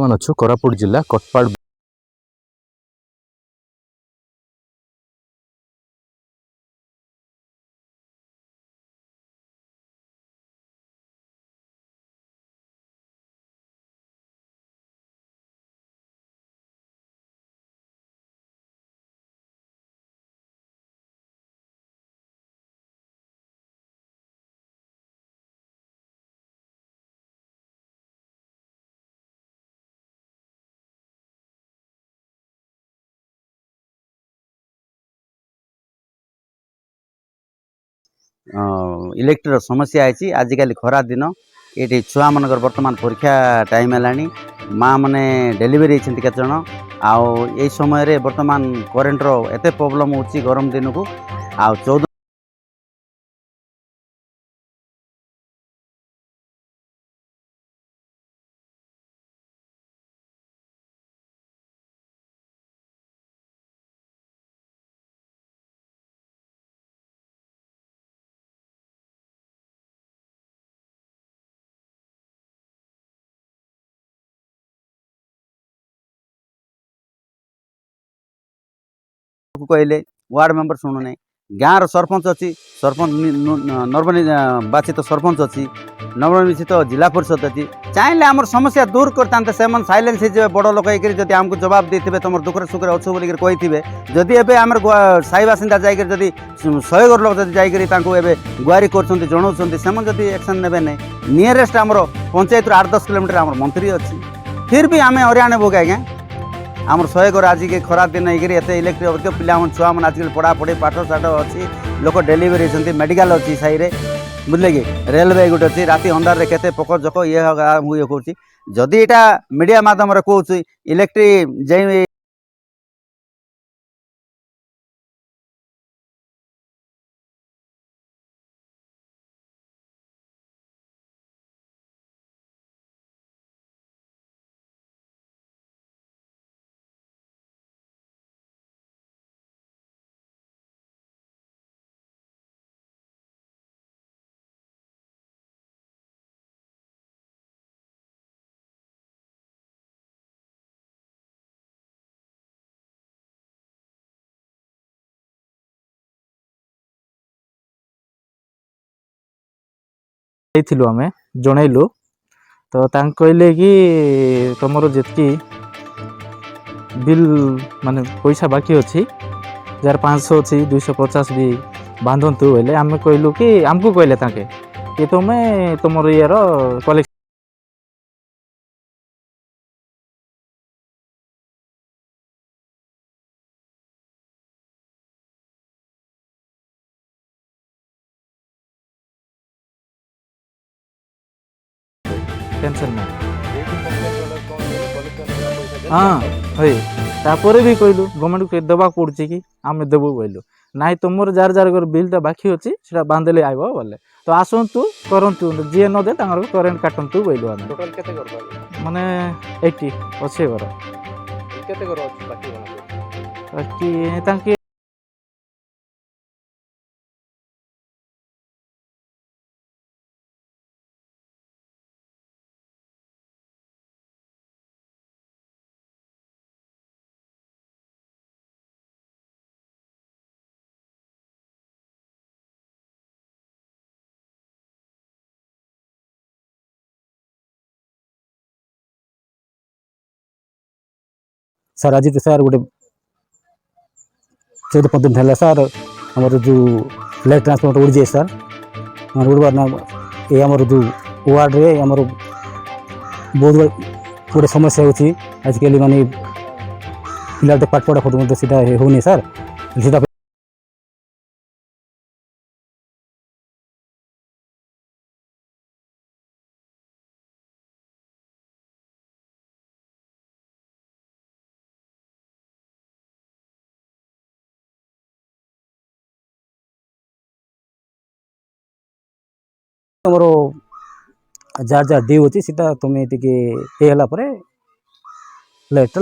ବର୍ତ୍ତମାନ ଅଛୁ କୋରାପୁଟ ଜିଲ୍ଲା କଟପାଡ଼ इलेक्ट्रिक समस्या है। आजिकल खरा दिन ये छुआ मन बर्तमान परीक्षा टाइम है। माँ मैंने डेलीवरी होती केत जन आई समय बर्तमान करेन्टर एत प्रोब्लेम हो गरम दिन को आ 14 कहले वार्ड मेंबर शुणुना गाँव सरपंच अच्छी सरपंच नवनिर्वाचित सरपंच अच्छी नवनिर्वाचित जिला परिषद अच्छी चाहिए आम समस्या दूर करते से साइलेंस हो बड़ लोक जब आमको जवाब देते तुम दुखरे सुखरे अच्छु बोलिक कही जदि एवं आम साई बासिंदा जाकि 100 घर लोक जाकि गुहारी कर जनाऊँ से एक्शन ने नियरेस्ट आम पंचायत 8-10 किलोमीटर आम मंत्री अच्छी फिर भी आम हरियाणा भोग आज्ञा आमर 100 घर आज के खराब दिन होते इलेक्ट्रिक अधिक पिला छुआ मैंने आजकल पढ़ापढ़ी पाठ साठ अच्छी लोक डेलीवरी होती मेडिकल अच्छी साई बुझे कि रेलवे गोटे अच्छी राति अंधार में केते पक जक ये कौन जदि यहाँ मीडिया मध्यम कौच इलेक्ट्रिक जे आमे जनइलु तो कहले कि तुमर जी बिल माने पैसा बाकी अच्छी जार 500 अच्छी 250 भी बांधतु बोले आम कहलु कि आमको कहले कि तुम्हें तुम यार कलेक्शन टेंशन ना हाँ है तापर भी कहलु गवर्नमेंट को दबा पड़ुची कि आम देबू बोलु ना तुम जार जार बिलटा बाकी अच्छी से बांधले आइब बोले तो आसतु करतु जी नदे करेन्ट काटतु बोलु आम माने 80 अच्छे घर बाकी सर आज तो सर गोटे 14-15 दिन है सर हमारे जो लाइट ट्रांसफॉर्मर उड़ जाए सर हमारे उड़वा ना ये हमारे जो वार्ड रे हमारे बहुत गोटे समस्या होची आजकल माने पिला पाठ पढ़ा फोटो सीधा होनी सर सीधा तुम जार जार ड्यू अच्छी सीटा तुम्हें टे लाइट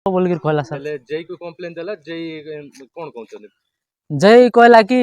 बोलिकिर कहला सर ହେଲେ ଜେଇକୁ କମ୍ପ୍ଲେନ୍ ଦେଲା ଜେଇ କ'ଣ କହୁଛନ୍ତି? जय कहला कि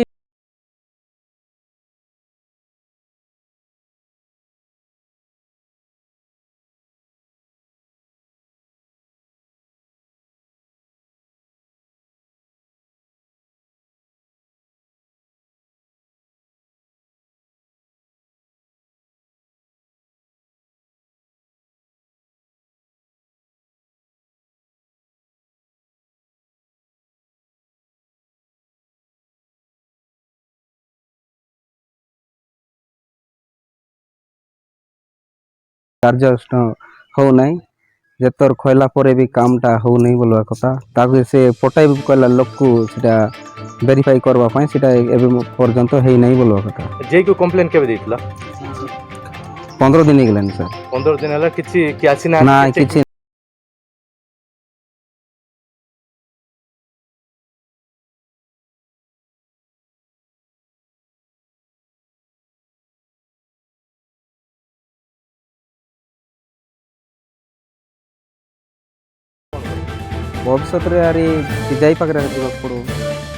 କାର୍ଯ୍ୟ ହଉନାହିଁ ଯେତର ଖଇଲା ପରେ ବି କାମଟା ହଉନାହିଁ ବୋଲବା କଥା ତାକୁ ସେ ପଟାଇ କହିଲା ଲୋକକୁ ସେଟା ଭେରିଫାଇ କରିବା ପାଇଁ ସେଟା ଏବେ ପର୍ଯ୍ୟନ୍ତ ହେଇନାହିଁ ବୋଲବା କଥା। ଜେଇକୁ କମ୍ପ୍ଲେନ୍ କେବେ ଦେଇଥିଲା? 15 ଦିନ ହେଇଗଲାଣି ସାର୍। 15 ଦିନ ହେଲା କିଛି କି ନା ଆସିନାହାନ୍ତି? କିଛି ଭବିଷ୍ୟତରେ ଆରି ଯାଇ ପାଖରେ ଯିବାକୁ ପଡ଼ିବ।